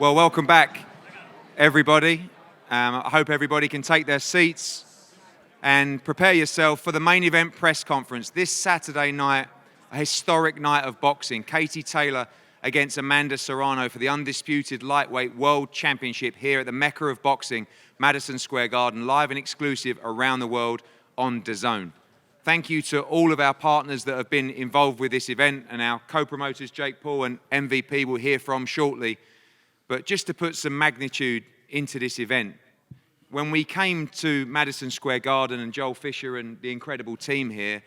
Well, welcome back, everybody. I hope everybody can take their seats and prepare yourself for the main event press conference. This Saturday night, a historic night of boxing. Katie Taylor against Amanda Serrano for the undisputed lightweight world championship here at the Mecca of boxing, Madison Square Garden, live and exclusive around the world on DAZN. Thank you to all of our partners that have been involved with this event, and our co-promoters, Jake Paul and MVP, we'll hear from shortly. But just to put some magnitude into this event, when we came to Madison Square Garden and Joel Fisher and the incredible team here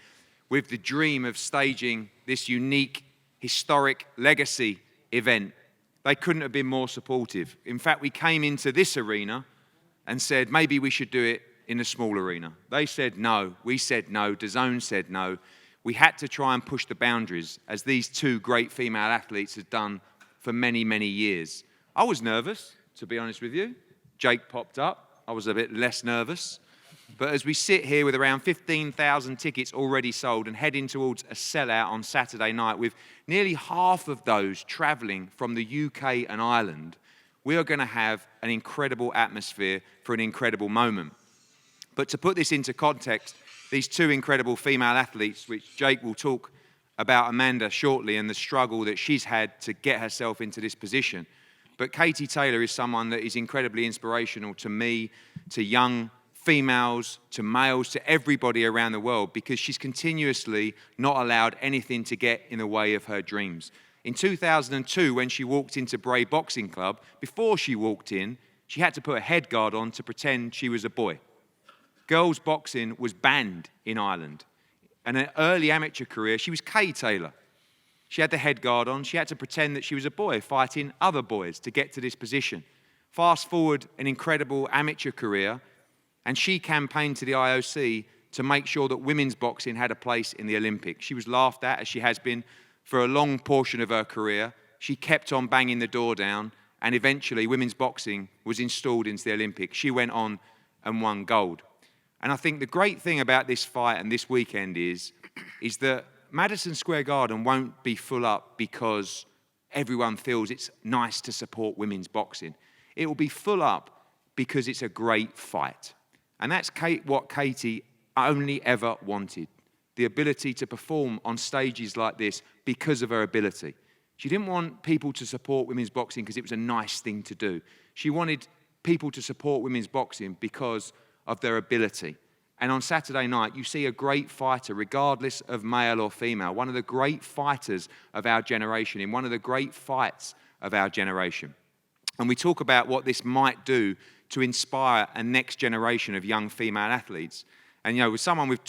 with the dream of staging this unique, historic legacy event, they couldn't have been more supportive. In fact, we came into this arena and said, maybe we should do it in a small arena. They said no, we said no, DAZN said no. We had to try and push the boundaries, as these two great female athletes had done for many, many years. I was nervous, to be honest with you. Jake popped up. I was a bit less nervous. But as we sit here with around 15,000 tickets already sold and heading towards a sellout on Saturday night, with nearly half of those travelling from the UK and Ireland, we are going to have an incredible atmosphere for an incredible moment. But to put this into context, these two incredible female athletes, which Jake will talk about Amanda shortly and the struggle that she's had to get herself into this position. But Katie Taylor is someone that is incredibly inspirational to me, to young females, to males, to everybody around the world, because she's continuously not allowed anything to get in the way of her dreams. In 2002, when she walked into Bray Boxing Club, before she walked in, she had to put a head guard on to pretend she was a boy. Girls boxing was banned in Ireland. And in an early amateur career, she was Kay Taylor. She had the head guard on. She had to pretend that she was a boy fighting other boys to get to this position. Fast forward an incredible amateur career, and she campaigned to the IOC to make sure that women's boxing had a place in the Olympics. She was laughed at, as she has been for a long portion of her career. She kept on banging the door down, and eventually women's boxing was installed into the Olympics. She went on and won gold. And I think the great thing about this fight and this weekend is that Madison Square Garden won't be full up because everyone feels it's nice to support women's boxing. It will be full up because it's a great fight. And that's what Katie only ever wanted, the ability to perform on stages like this because of her ability. She didn't want people to support women's boxing because it was a nice thing to do. She wanted people to support women's boxing because of their ability. And on Saturday night, you see a great fighter, regardless of male or female, one of the great fighters of our generation, in one of the great fights of our generation. And we talk about what this might do to inspire a next generation of young female athletes. And, with someone with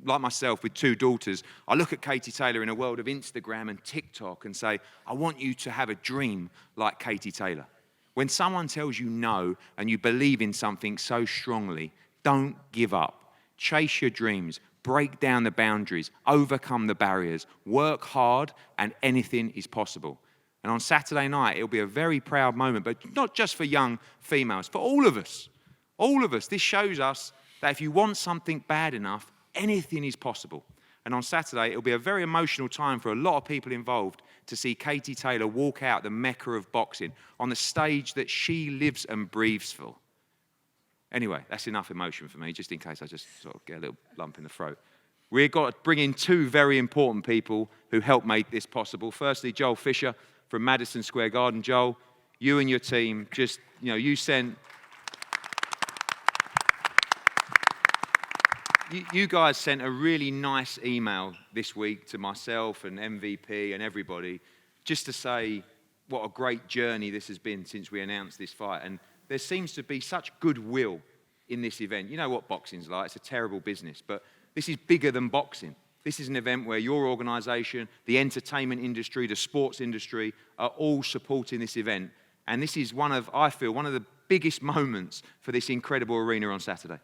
like myself, with two daughters, I look at Katie Taylor in a world of Instagram and TikTok and say, I want you to have a dream like Katie Taylor. When someone tells you no and you believe in something so strongly, don't give up. Chase your dreams. Break down the boundaries. Overcome the barriers. Work hard, and anything is possible. And on Saturday night, it'll be a very proud moment, but not just for young females, for all of us. All of us. This shows us that if you want something bad enough, anything is possible. And on Saturday, it'll be a very emotional time for a lot of people involved to see Katie Taylor walk out the Mecca of boxing on the stage that she lives and breathes for. Anyway, that's enough emotion for me, just in case I just sort of get a little lump in the throat. We've got to bring in two very important people who helped make this possible. Firstly, Joel Fisher from Madison Square Garden. Joel, you and your team just, you sent... You guys sent a really nice email this week to myself and MVP and everybody just to say what a great journey this has been since we announced this fight. And there seems to be such goodwill in this event. You know what boxing's like. It's a terrible business. But this is bigger than boxing. This is an event where your organisation, the entertainment industry, the sports industry are all supporting this event. And this is I feel, one of the biggest moments for this incredible arena on Saturday.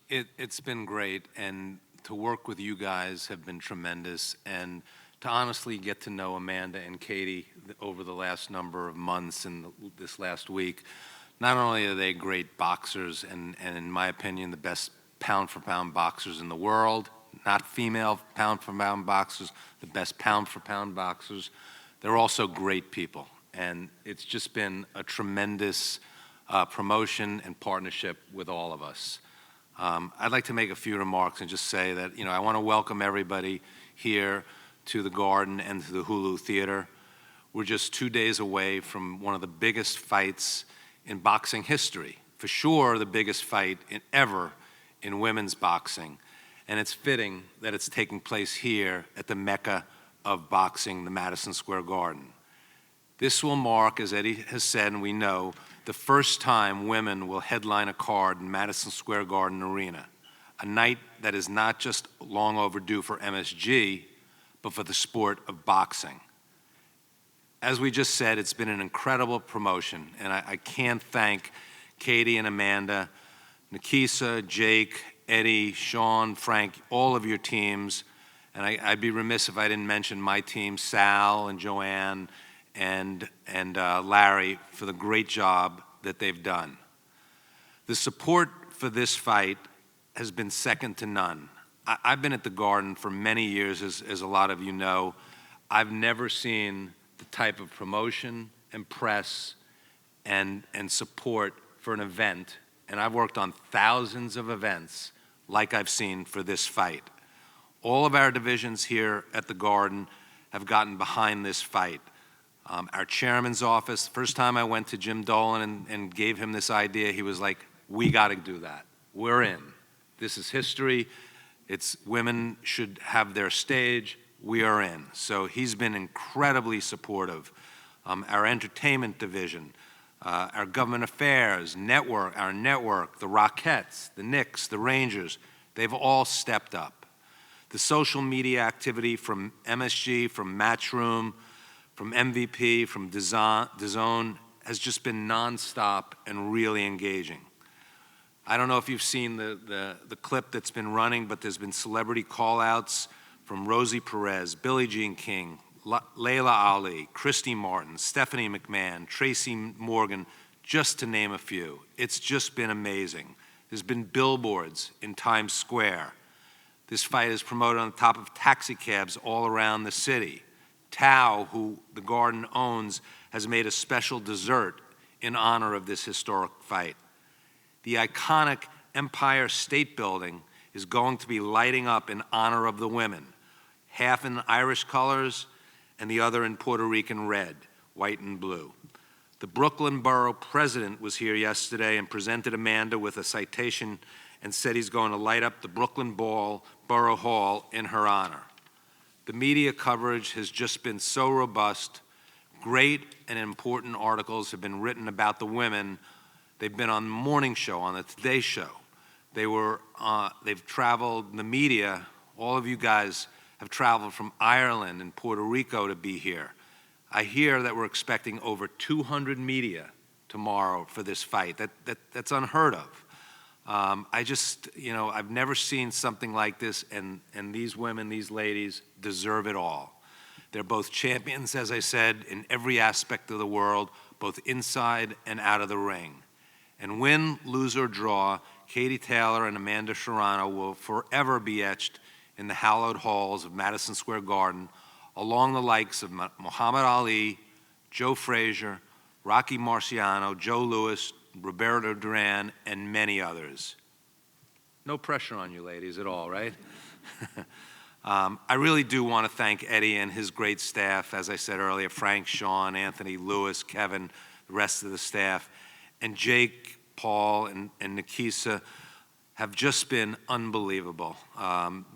It's been great, and to work with you guys have been tremendous, and to honestly get to know Amanda and Katie over the last number of months and this last week. Not only are they great boxers, and in my opinion, the best pound-for-pound boxers in the world, not female pound-for-pound boxers, the best pound-for-pound boxers, they're also great people. And it's just been a tremendous promotion and partnership with all of us. I'd like to make a few remarks and just say that, I want to welcome everybody here to the Garden and to the Hulu Theater. We're just 2 days away from one of the biggest fights in boxing history. For sure, the biggest fight ever in women's boxing. And it's fitting that it's taking place here at the Mecca of boxing, the Madison Square Garden. This will mark, as Eddie has said and we know, the first time women will headline a card in Madison Square Garden Arena, a night that is not just long overdue for MSG, but for the sport of boxing. As we just said, it's been an incredible promotion, and I can't thank Katie and Amanda, Nikisa, Jake, Eddie, Sean, Frank, all of your teams, and I'd be remiss if I didn't mention my team, Sal and Joanne and Larry, for the great job that they've done. The support for this fight has been second to none. I've been at the Garden for many years, as a lot of you know. I've never seen the type of promotion and press and support for an event, and I've worked on thousands of events like I've seen for this fight. All of our divisions here at the Garden have gotten behind this fight. Our chairman's office, first time I went to Jim Dolan and gave him this idea, he was like, we got to do that. We're in. This is history. Women should have their stage. We are in. So he's been incredibly supportive. Our entertainment division, our government affairs, our network, the Rockettes, the Knicks, the Rangers, they've all stepped up. The social media activity from MSG, from Matchroom, from MVP, from DAZN has just been nonstop and really engaging. I don't know if you've seen the clip that's been running, but there's been celebrity call-outs from Rosie Perez, Billie Jean King, Layla Ali, Christy Martin, Stephanie McMahon, Tracy Morgan, just to name a few. It's just been amazing. There's been billboards in Times Square. This fight is promoted on the top of taxi cabs all around the city. Tao, who the Garden owns, has made a special dessert in honor of this historic fight. The iconic Empire State Building is going to be lighting up in honor of the women, half in Irish colors and the other in Puerto Rican red, white and blue. The Brooklyn Borough president was here yesterday and presented Amanda with a citation and said he's going to light up the Brooklyn Borough Hall in her honor. The media coverage has just been so robust. Great and important articles have been written about the women. They've been on the morning show, on the Today Show. They've traveled, the media, all of you guys have traveled from Ireland and Puerto Rico to be here. I hear that we're expecting over 200 media tomorrow for this fight. That's unheard of. I've never seen something like this, and these women, these ladies, deserve it all. They're both champions, as I said, in every aspect of the world, both inside and out of the ring. And win, lose, or draw, Katie Taylor and Amanda Serrano will forever be etched in the hallowed halls of Madison Square Garden, along the likes of Muhammad Ali, Joe Frazier, Rocky Marciano, Joe Louis, Roberto Duran, and many others. No pressure on you ladies at all, right? I really do want to thank Eddie and his great staff, as I said earlier, Frank, Sean, Anthony, Lewis, Kevin, the rest of the staff, and Jake, Paul, and Nikisa have just been unbelievable.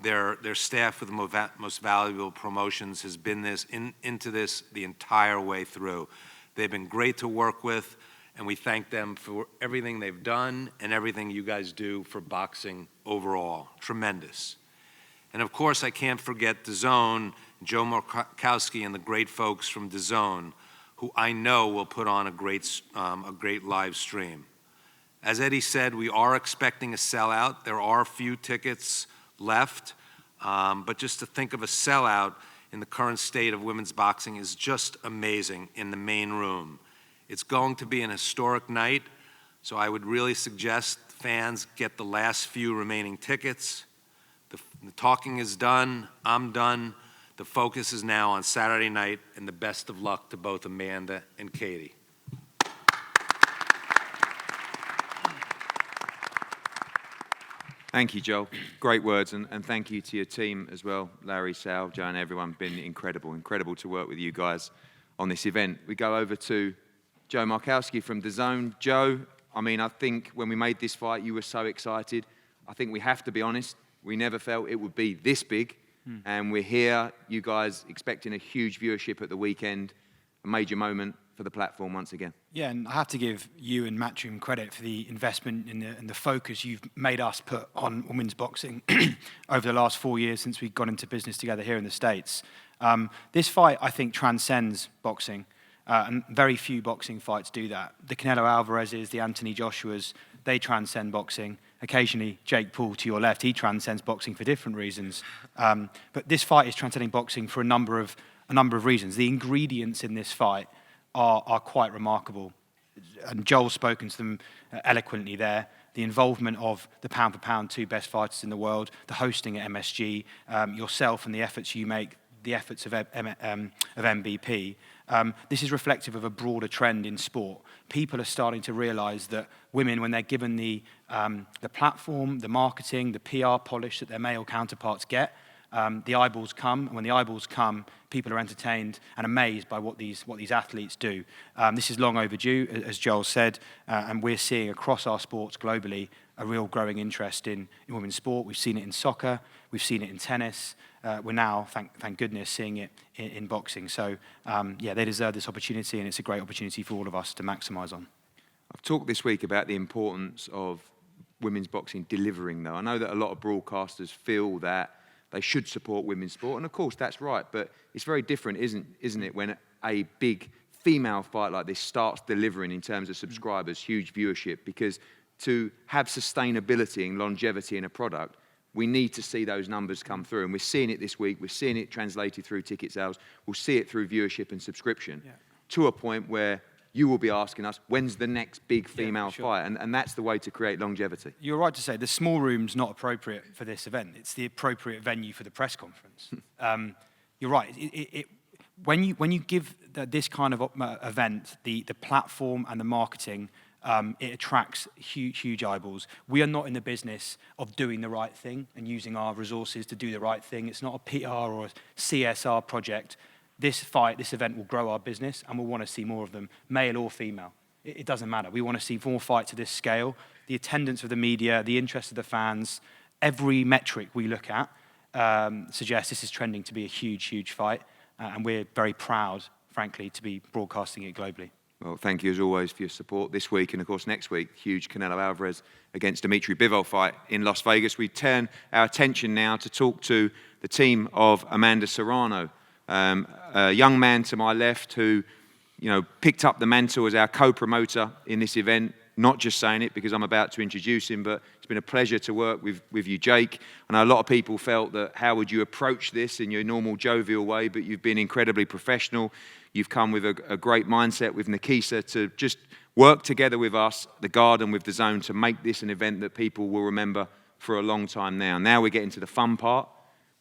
Their staff with the most valuable promotions has been into this the entire way through. They've been great to work with, and we thank them for everything they've done and everything you guys do for boxing overall. Tremendous. And of course, I can't forget DAZN, Joe Markowski, and the great folks from DAZN, who I know will put on a great live stream. As Eddie said, we are expecting a sellout. There are a few tickets left, but just to think of a sellout in the current state of women's boxing is just amazing in the main room. It's going to be an historic night, so I would really suggest fans get the last few remaining tickets. The talking is done. I'm done. The focus is now on Saturday night, and the best of luck to both Amanda and Katie. Thank you, Joel. Great words, and thank you to your team as well, Larry, Sal, Joe, and everyone. Been incredible to work with you guys on this event. We go over to Joe Markowski from DAZN. Joe, I mean, I think when we made this fight, you were so excited. I think we have to be honest, we never felt it would be this big, and we're here, you guys expecting a huge viewership at the weekend, a major moment for the platform once again. Yeah, and I have to give you and Matchroom credit for the investment and the focus you've made us put on women's boxing over the last 4 years since we got into business together here in the States. This fight, I think, transcends boxing, and very few boxing fights do that. The Canelo Alvarez's, the Anthony Joshua's, they transcend boxing. Occasionally, Jake Paul, to your left, he transcends boxing for different reasons. But this fight is transcending boxing for a number of reasons. The ingredients in this fight are quite remarkable. And Joel's spoken to them eloquently there. The involvement of the pound-for-pound 2 best fighters in the world, the hosting at MSG, yourself and the efforts you make, the efforts of MVP. This is reflective of a broader trend in sport. People are starting to realise that women, when they're given the platform, the marketing, the PR polish that their male counterparts get, the eyeballs come, and when the eyeballs come, people are entertained and amazed by what these athletes do. This is long overdue, as Joel said, and we're seeing across our sports globally a real growing interest in women's sport. We've seen it in soccer, we've seen it in tennis. We're now, thank goodness, seeing it in boxing. So, yeah, they deserve this opportunity, and it's a great opportunity for all of us to maximise on. I've talked this week about the importance of women's boxing delivering, though. I know that a lot of broadcasters feel that they should support women's sport, and of course that's right, but it's very different, isn't it, when a big female fight like this starts delivering in terms of subscribers, huge viewership, because to have sustainability and longevity in a product, we need to see those numbers come through, and we're seeing it this week, we're seeing it translated through ticket sales, we'll see it through viewership and subscription, to a point where you will be asking us, when's the next big female fight? And that's the way to create longevity. You're right to say the small room's not appropriate for this event. It's the appropriate venue for the press conference. You're right. When you give this kind of event the platform and the marketing, it attracts huge eyeballs. We are not in the business of doing the right thing and using our resources to do the right thing. It's not a PR or a CSR project. This event will grow our business, and we'll want to see more of them, male or female. It doesn't matter. We want to see more fights of this scale. The attendance of the media, the interest of the fans, every metric we look at suggests this is trending to be a huge fight, and we're very proud, frankly, to be broadcasting it globally. Well, thank you as always for your support this week, and of course next week, huge Canelo Alvarez against Dimitri Bivol fight in Las Vegas. We turn our attention now to talk to the team of Amanda Serrano. A young man to my left who, picked up the mantle as our co-promoter in this event. Not just saying it because I'm about to introduce him, but it's been a pleasure to work with you, Jake. I know a lot of people felt that how would you approach this in your normal jovial way, but you've been incredibly professional. You've come with a great mindset with Nikisa to just work together with us, the Garden, with DAZN, to make this an event that people will remember for a long time now. Now we're getting to the fun part.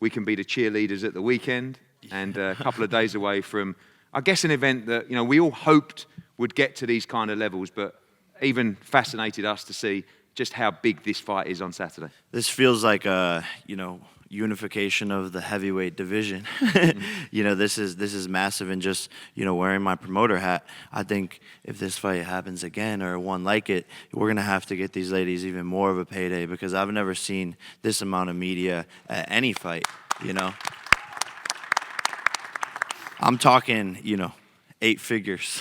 We can be the cheerleaders at the weekend. And a couple of days away from, I guess, an event that we all hoped would get to these kind of levels, but even fascinated us to see just how big this fight is on Saturday. This feels like a unification of the heavyweight division. This is massive, and just wearing my promoter hat, I think if this fight happens again or one like it, we're gonna have to get these ladies even more of a payday, because I've never seen this amount of media at any fight. I'm talking, 8 figures.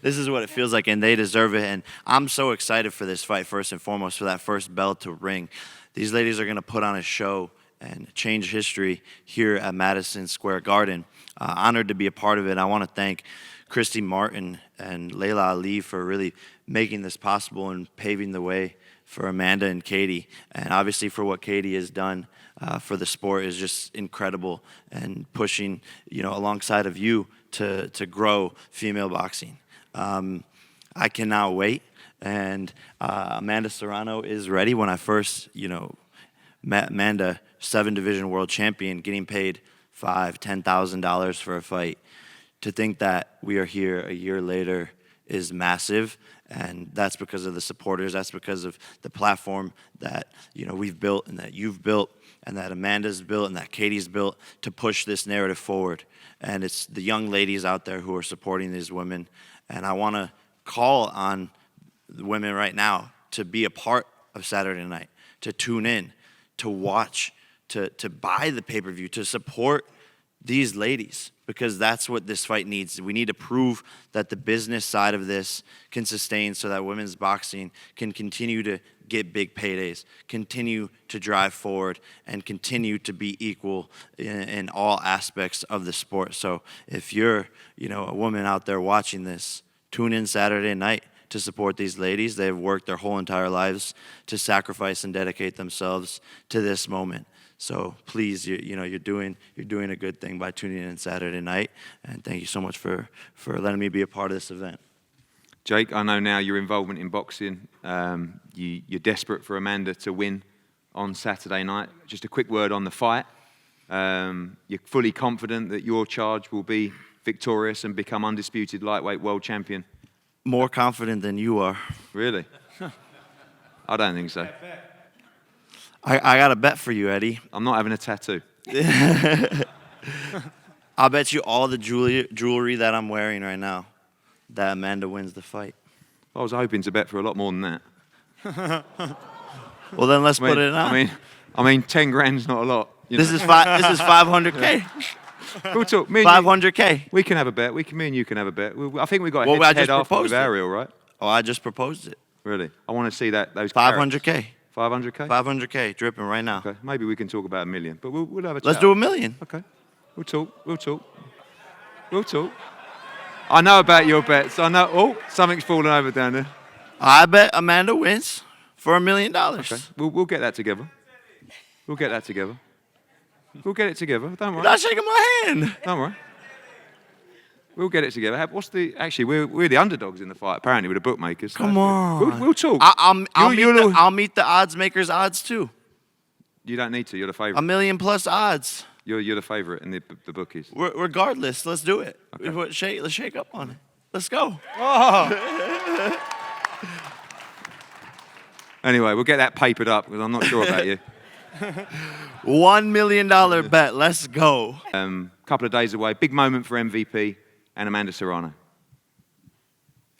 This is what it feels like, and they deserve it. And I'm so excited for this fight, first and foremost, for that first bell to ring. These ladies are going to put on a show and change history here at Madison Square Garden. Honored to be a part of it. I want to thank Christy Martin and Layla Ali for really making this possible and paving the way for Amanda and Katie. And obviously for what Katie has done for the sport is just incredible, and pushing, alongside of you to grow female boxing. I cannot wait, and Amanda Serrano is ready. When I first, met Amanda, 7-division world champion, getting paid $5,000, $10,000 for a fight. To think that we are here a year later is massive, and that's because of the supporters. That's because of the platform that we've built and that you've built and that Amanda's built and that Katie's built to push this narrative forward. And it's the young ladies out there who are supporting these women. And I want to call on the women right now to be a part of Saturday night, to tune in, to watch, to buy the pay-per-view, to support these ladies, because that's what this fight needs. We need to prove that the business side of this can sustain so that women's boxing can continue to get big paydays, continue to drive forward, and continue to be equal in all aspects of the sport. So if you're, a woman out there watching this, tune in Saturday night to support these ladies. They've worked their whole entire lives to sacrifice and dedicate themselves to this moment. So please, you're doing a good thing by tuning in Saturday night, and thank you so much for letting me be a part of this event. Jake, I know now your involvement in boxing. You're desperate for Amanda to win on Saturday night. Just a quick word on the fight. You're fully confident that your charge will be victorious and become undisputed lightweight world champion? More confident than you are. Really? I don't think so. I got a bet for you, Eddie. I'm not having a tattoo. I'll bet you all the jewelry that I'm wearing right now that Amanda wins the fight. I was hoping to bet for a lot more than that. Well, then let's put it on. I mean, 10 grand's not a lot. This is 500K. We'll talk. 500K. We can have a bet. Me and you can have a bet. I think we got Well, I just head off with proposed it. Ariel, right? Oh, I just proposed it. Really? I want to see those 500K. 500K? 500K dripping right now. Okay. Maybe we can talk about $1 million, but we'll have a chat. Let's do $1 million. Okay. We'll talk. I know about your bets. I know. Oh, something's fallen over down there. I bet Amanda wins for $1 million. Okay. We'll get that together. We'll get it together. Don't worry. You're not shaking my hand. Don't worry. We'll get it together. Actually, we're the underdogs in the fight, apparently, with the bookmakers. So Come on. We'll talk. I'll meet the odds makers' odds too. You don't need to. You're the favourite. $1 million plus odds. You're the favourite in the bookies. Regardless, let's do it. Okay. Let's shake up on it. Let's go. Oh. Anyway, we'll get that papered up because I'm not sure about you. $1 million bet. Let's go. Couple of days away. Big moment for MVP and Amanda Serrano.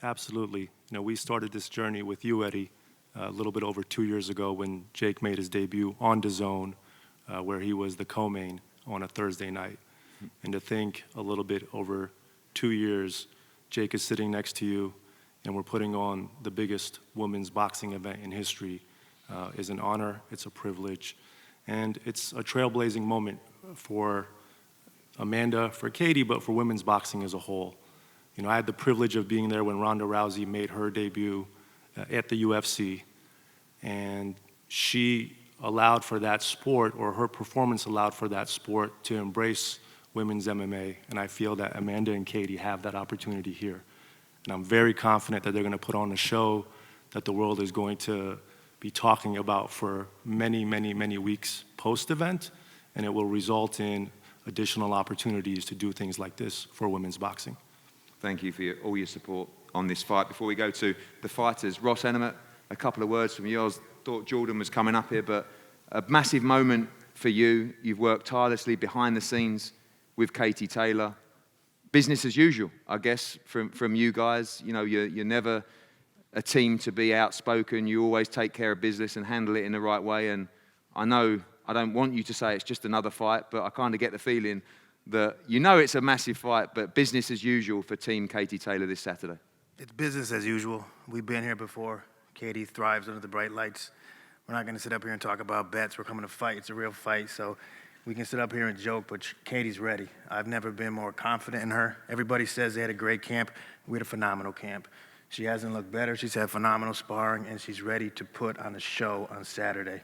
Absolutely. We started this journey with you, Eddie, a little bit over 2 years ago when Jake made his debut on DAZN, where he was the co-main on a Thursday night. And to think a little bit over 2 years, Jake is sitting next to you, and we're putting on the biggest women's boxing event in history is an honor, it's a privilege, and it's a trailblazing moment for Amanda, for Katie, but for women's boxing as a whole. I had the privilege of being there when Ronda Rousey made her debut at the UFC, and she allowed for that sport, or her performance allowed for that sport to embrace women's MMA, and I feel that Amanda and Katie have that opportunity here. And I'm very confident that they're going to put on a show that the world is going to be talking about for many, many, many weeks post-event, and it will result in additional opportunities to do things like this for women's boxing. Thank you for all your support on this fight. Before we go to the fighters, Ross Enemet, a couple of words from you. I thought Jordan was coming up here, but a massive moment for you. You've worked tirelessly behind the scenes with Katie Taylor. Business as usual, I guess, from you guys. You're never a team to be outspoken. You always take care of business and handle it in the right way. And I know I don't want you to say it's just another fight, but I kind of get the feeling that it's a massive fight, but business as usual for Team Katie Taylor this Saturday. It's business as usual. We've been here before. Katie thrives under the bright lights. We're not going to sit up here and talk about bets. We're coming to fight. It's a real fight, so we can sit up here and joke, but Katie's ready. I've never been more confident in her. Everybody says they had a great camp. We had a phenomenal camp. She hasn't looked better. She's had phenomenal sparring, and she's ready to put on a show on Saturday.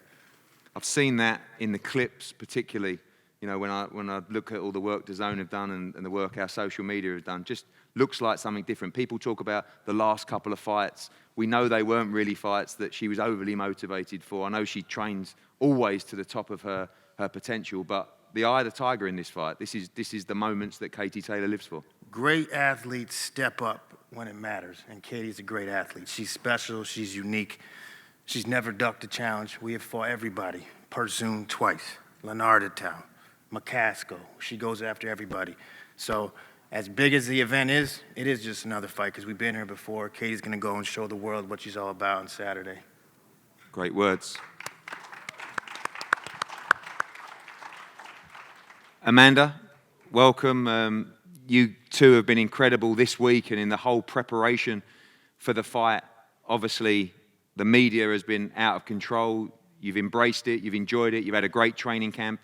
I've seen that in the clips, particularly. When I look at all the work DAZN have done and the work our social media has done, just looks like something different. People talk about the last couple of fights. We know they weren't really fights that she was overly motivated for. I know she trains always to the top of her potential, but the eye of the tiger in this fight. This is the moments that Katie Taylor lives for. Great athletes step up when it matters, and Katie's a great athlete. She's special, she's unique. She's never ducked a challenge. We have fought everybody. Persoon twice, Leonardatown, McCaskill. She goes after everybody. So as big as the event is, it is just another fight because we've been here before. Katie's going to go and show the world what she's all about on Saturday. Great words. Amanda, welcome. You two have been incredible this week and in the whole preparation for the fight. Obviously, the media has been out of control. You've embraced it, you've enjoyed it, you've had a great training camp.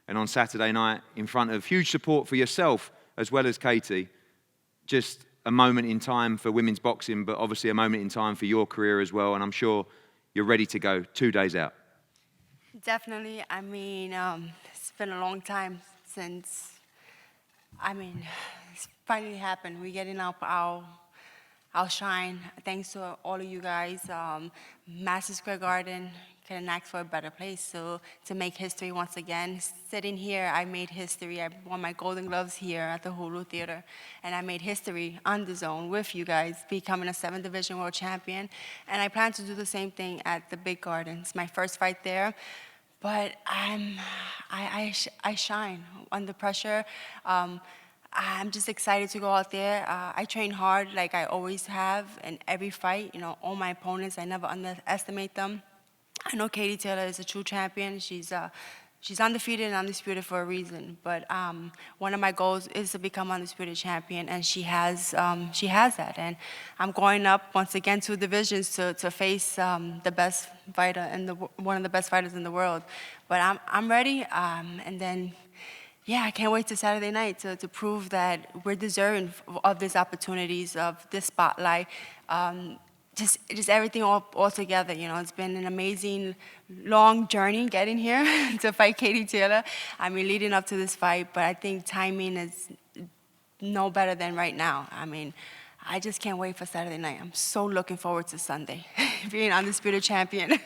And on Saturday night, in front of huge support for yourself as well as Katie, just a moment in time for women's boxing, but obviously a moment in time for your career as well. And I'm sure you're ready to go 2 days out. Definitely. I mean, it's been a long time since, it's finally happened. We're getting up our shine. Thanks to all of you guys. Madison Square Garden couldn't ask for a better place. So to make history once again, sitting here, I made history. I won my Golden Gloves here at the Hulu Theater, and I made history on the zone with you guys, becoming a 7th Division World Champion. And I plan to do the same thing at the Big Garden. It's my first fight there. But I shine under pressure. I'm just excited to go out there. I train hard like I always have in every fight. You know, all my opponents, I never underestimate them. I know Katie Taylor is a true champion. She's undefeated and undisputed for a reason. But one of my goals is to become undisputed champion, and she has that. And I'm going up once again 2 divisions to face the best fighter and one of the best fighters in the world. But I'm ready. And then, yeah, I can't wait to Saturday night to prove that we're deserving of these opportunities, of this spotlight. Just everything all together, you know. It's been an amazing, long journey getting here to fight Katie Taylor. I mean, leading up to this fight, but I think timing is no better than right now. I mean, I just can't wait for Saturday night. I'm so looking forward to Sunday, being undisputed champion.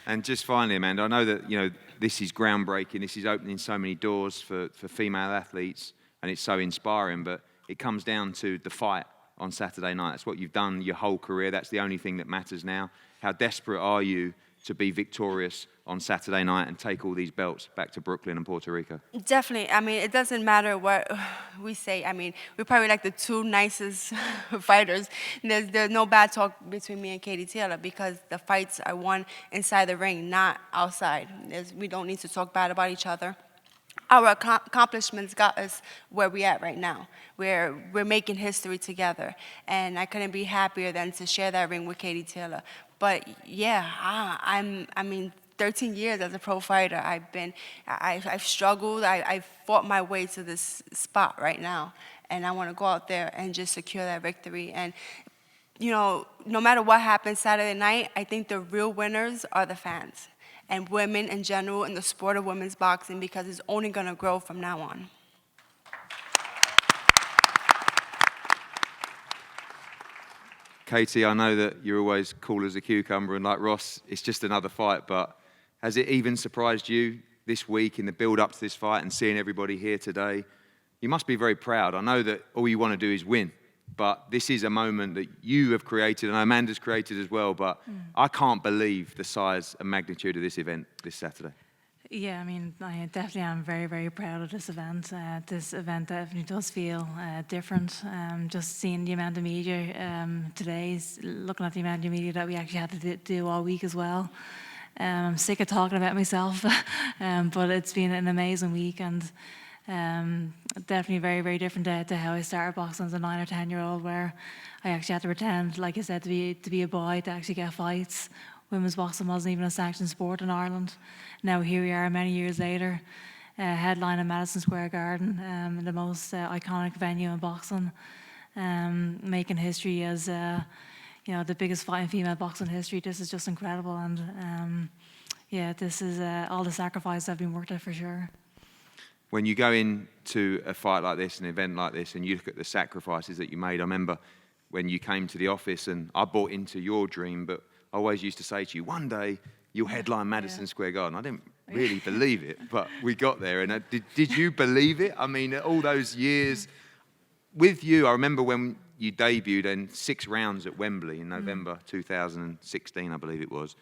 And just finally, Amanda, I know that, you know, this is groundbreaking. This is opening so many doors for female athletes, and it's so inspiring, but it comes down to the fight on Saturday night. That's what you've done your whole career. That's the only thing that matters now. How desperate are you to be victorious on Saturday night and take all these belts back to Brooklyn and Puerto Rico? Definitely. I mean, it doesn't matter what we say. I mean, we're probably like the 2 nicest fighters. There's no bad talk between me and Katie Taylor because the fights are won inside the ring, not outside. We don't need to talk bad about each other. Our accomplishments got us where we're at right now. We're making history together, and I couldn't be happier than to share that ring with Katie Taylor. But yeah, I mean, 13 years as a pro fighter, I've struggled. I've fought my way to this spot right now, and I want to go out there and just secure that victory. And you know, no matter what happens Saturday night, I think the real winners are the fans and women in general in the sport of women's boxing, because it's only going to grow from now on. Katie, I know that you're always cool as a cucumber, and like Ross, it's just another fight, but has it even surprised you this week in the build-up to this fight and seeing everybody here today? You must be very proud. I know that all you want to do is win, but this is a moment that you have created, and Amanda's created as well, but I can't believe the size and magnitude of this event this Saturday. Yeah, I mean, I definitely am very, very proud of this event. This event definitely does feel different. Just seeing the amount of media today, looking at the amount of media that we actually had to do all week as well. I'm sick of talking about myself, but it's been an amazing week, and definitely very, very different to how I started boxing as a 9 or 10-year-old, where I actually had to pretend, like I said, to be a boy to actually get fights. Women's boxing wasn't even a sanctioned sport in Ireland. Now here we are many years later, headlining Madison Square Garden, the most iconic venue in boxing, making history as the biggest fight in female boxing history. This is just incredible, and this is all the sacrifice I've been worked at for sure. When you go into a fight like this, an event like this, and you look at the sacrifices that you made, I remember when you came to the office, and I bought into your dream, but I always used to say to you, one day you'll headline Madison Square Garden. I didn't really believe it, but we got there. And did you believe it? I mean, all those years with you, I remember when you debuted in 6 rounds at Wembley in November 2016, I believe it was.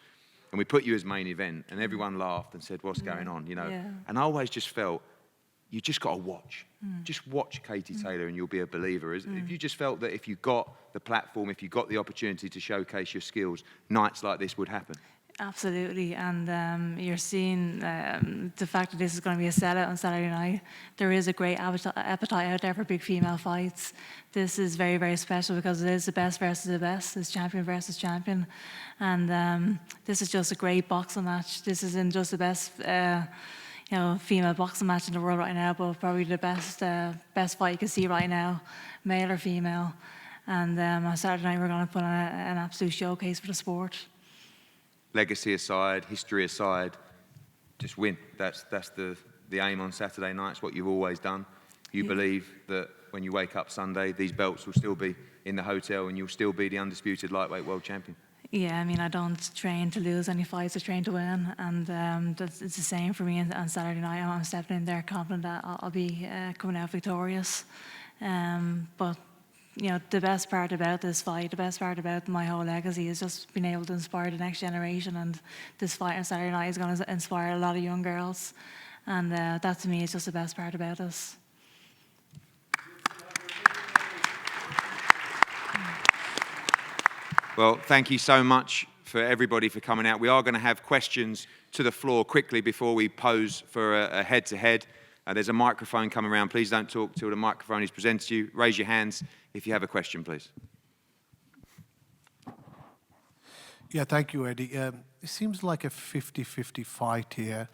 And we put you as main event, and everyone laughed and said, what's going on, you know? Yeah. And I always just felt, you just got to watch. Just watch Katie Taylor and you'll be a believer. If you just felt that if you got the platform, if you got the opportunity to showcase your skills, nights like this would happen. Absolutely, and you're seeing the fact that this is going to be a sellout on Saturday night. There is a great appetite out there for big female fights. This is very, very special because it is the best versus the best. It's champion versus champion, and this is just a great boxing match. This isn't just the best, female boxing match in the world right now, but probably the best fight you can see right now, male or female. And on Saturday night, we're going to put on an absolute showcase for the sport. Legacy aside, history aside, just win. That's the aim on Saturday night. It's what you've always done. You believe that when you wake up Sunday, these belts will still be in the hotel and you'll still be the undisputed lightweight world champion. Yeah, I mean, I don't train to lose any fights, I train to win, and it's the same for me on Saturday night. I'm stepping in there confident that I'll be coming out victorious. But the best part about this fight, the best part about my whole legacy is just being able to inspire the next generation. And this fight on Saturday night is going to inspire a lot of young girls. And that to me is just the best part about this. Well, thank you so much for everybody for coming out. We are going to have questions to the floor quickly before we pose for a head-to-head. There's a microphone coming around. Please don't talk till the microphone is presented to you. Raise your hands if you have a question, please. Yeah, thank you, Eddie. It seems like a 50-50 fight here.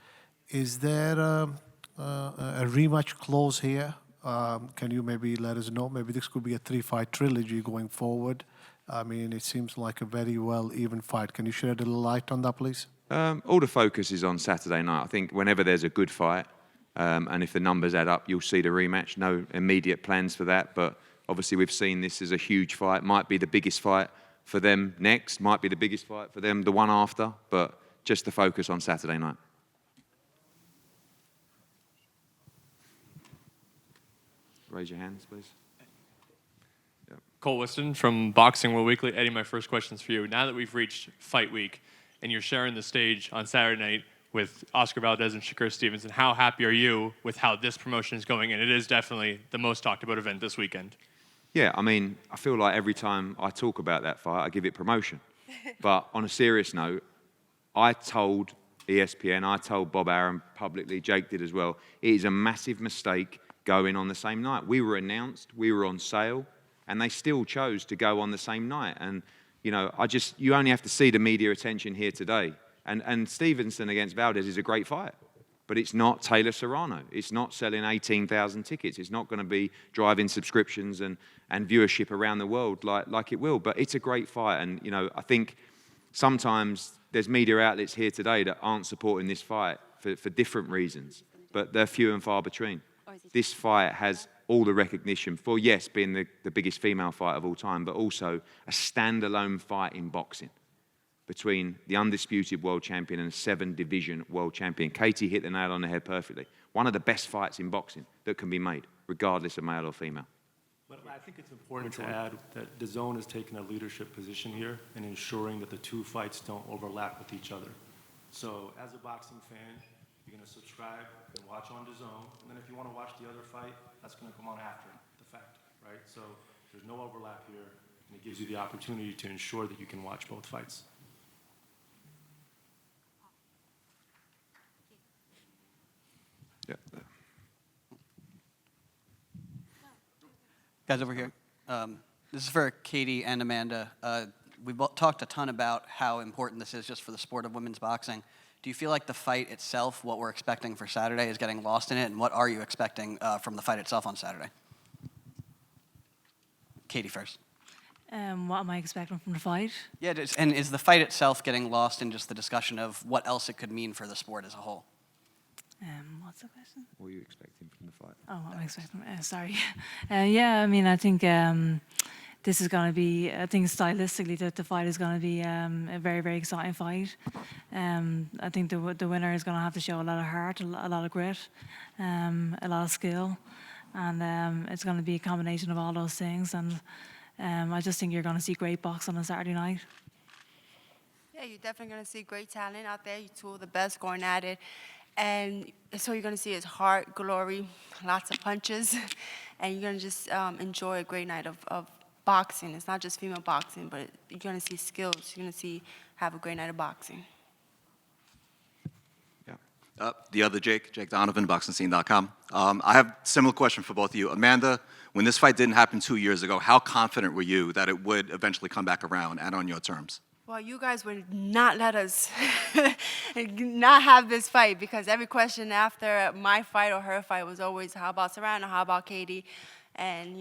Is there a rematch clause here? Can you maybe let us know? Maybe this could be a 3-fight trilogy going forward. I mean, it seems like a very well even fight. Can you shed a little light on that, please? All the focus is on Saturday night. I think whenever there's a good fight, and if the numbers add up, you'll see the rematch. No immediate plans for that, but obviously we've seen this as a huge fight. Might be the biggest fight for them next, might be the biggest fight for them the one after, but just the focus on Saturday night. Raise your hands, please. Cole Whiston from Boxing World Weekly. Eddie, my first question is for you. Now that we've reached fight week and you're sharing the stage on Saturday night with Oscar Valdez and Shakur Stevenson, how happy are you with how this promotion is going? And it is definitely the most talked about event this weekend. Yeah, I mean, I feel like every time I talk about that fight, I give it promotion. But on a serious note, I told ESPN, I told Bob Arum publicly, Jake did as well, it is a massive mistake going on the same night. We were announced, we were on sale, and they still chose to go on the same night. And, you only have to see the media attention here today. And Stevenson against Valdez is a great fight. But it's not Taylor Serrano. It's not selling 18,000 tickets. It's not going to be driving subscriptions and viewership around the world like it will. But it's a great fight. And, I think sometimes there's media outlets here today that aren't supporting this fight for different reasons. But they're few and far between. This fight has all the recognition for, yes, being the biggest female fight of all time, but also a standalone fight in boxing between the undisputed world champion and a 7-division world champion. Katie hit the nail on the head perfectly. One of the best fights in boxing that can be made, regardless of male or female. But I think it's important to add that DAZN has taken a leadership position here in ensuring that the two fights don't overlap with each other. So as a boxing fan, you're going to subscribe and watch on DAZN, and then if you want to watch the other fight, that's going to come on after the fact, right? So there's no overlap here, and it gives you the opportunity to ensure that you can watch both fights. Yeah. Guys over here. This is for Katie and Amanda. We've talked a ton about how important this is just for the sport of women's boxing. Do you feel like the fight itself, what we're expecting for Saturday, is getting lost in it? And what are you expecting from the fight itself on Saturday? Katie first. What am I expecting from the fight? Yeah, and is the fight itself getting lost in just the discussion of what else it could mean for the sport as a whole? What's the question? What are you expecting from the fight? Oh, what am I expecting? Sorry. Yeah, I mean, I think this is going to be, I think stylistically, the fight is going to be a very, very exciting fight. I think the winner is going to have to show a lot of heart, a lot of grit, a lot of skill, and it's going to be a combination of all those things. And I just think you're going to see great boxing on Saturday night. Yeah, you're definitely going to see great talent out there. You two of the best going at it. And so you're going to see his heart, glory, lots of punches. And you're going to just enjoy a great night of boxing. It's not just female boxing, but you're going to see skills. You're going to have a great night of boxing. The other Jake Donovan, BoxingScene.com. I have a similar question for both of you. Amanda, when this fight didn't happen 2 years ago, how confident were you that it would eventually come back around and on your terms? Well, you guys would not let us not have this fight, because every question after my fight or her fight was always, how about Serrano, how about Katie? And,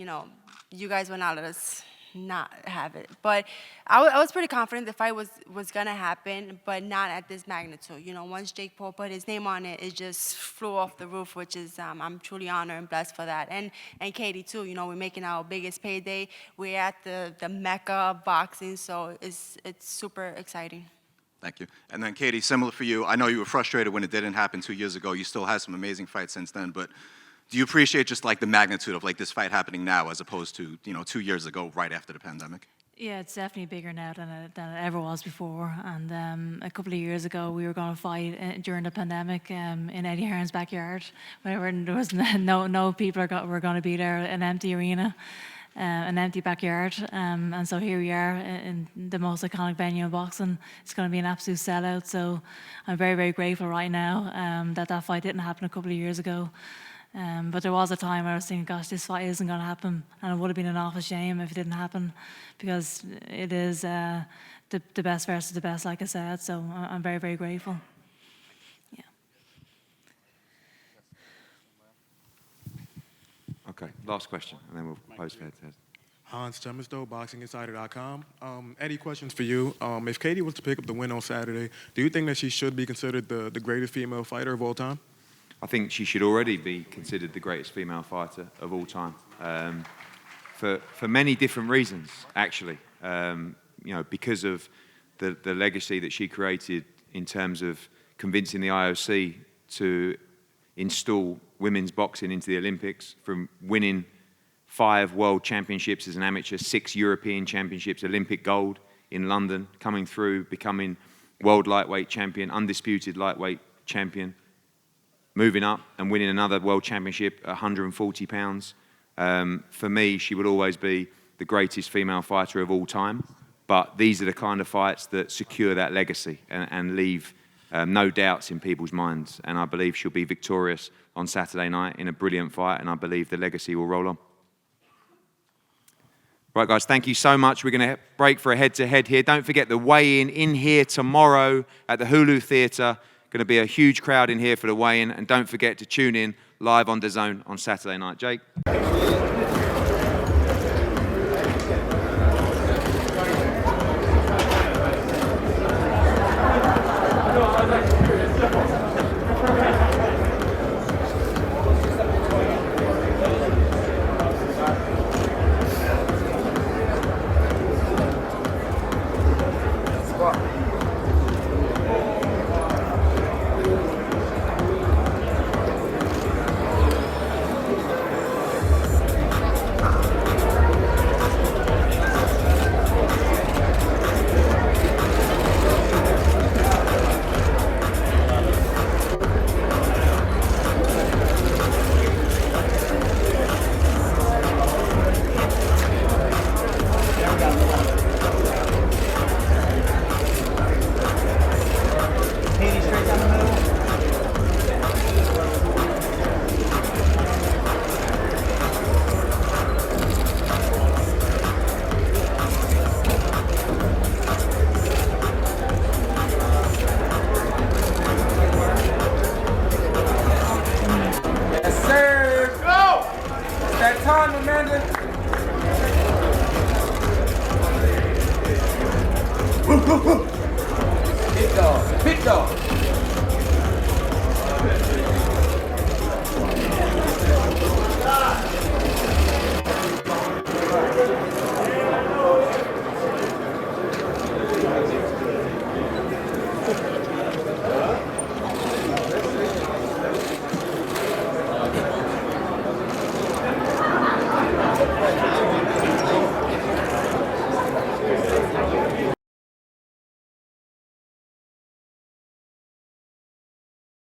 you guys would not let us not have it. But I was pretty confident the fight was going to happen, but not at this magnitude. Once Jake Paul put his name on it, it just flew off the roof, which is, I'm truly honored and blessed for that. And Katie, too. We're making our biggest payday. We're at the mecca of boxing, so it's super exciting. Thank you. And then Katie, similar for you, I know you were frustrated when it didn't happen 2 years ago. You still had some amazing fights since then, but do you appreciate just like the magnitude of like this fight happening now as opposed to 2 years ago, right after the pandemic? Yeah, it's definitely bigger now than it ever was before. And a couple of years ago, we were going to fight during the pandemic in Eddie Hearn's backyard, where there was no people were going to be there, an empty arena, an empty backyard. And so here we are in the most iconic venue in boxing. It's going to be an absolute sellout. So I'm very, very grateful right now that fight didn't happen a couple of years ago. But there was a time where I was thinking, gosh, this fight isn't going to happen. And it would have been an awful shame if it didn't happen, because it is the best versus the best, like I said. So I'm very, very grateful. Yeah. Okay, last question, and then we'll pose for head-to-head. Hans Chemisto, BoxingInsider.com. Eddie, questions for you. If Katie was to pick up the win on Saturday, do you think that she should be considered the greatest female fighter of all time? I think she should already be considered the greatest female fighter of all time, for many different reasons, actually. Because of the legacy that she created in terms of convincing the IOC to install women's boxing into the Olympics, from winning 5 world championships as an amateur, 6 European championships, Olympic gold in London, coming through, becoming world lightweight champion, undisputed lightweight champion, moving up and winning another world championship at 140 pounds. For me, she will always be the greatest female fighter of all time. But these are the kind of fights that secure that legacy and leave no doubts in people's minds. And I believe she'll be victorious on Saturday night in a brilliant fight, and I believe the legacy will roll on. Right, guys, thank you so much. We're going to break for a head-to-head here. Don't forget the weigh-in here tomorrow at the Hulu Theatre. Going to be a huge crowd in here for the weigh-in, and don't forget to tune in live on DAZN on Saturday night. Jake? Yes, sir. Go! It's that time, Amanda.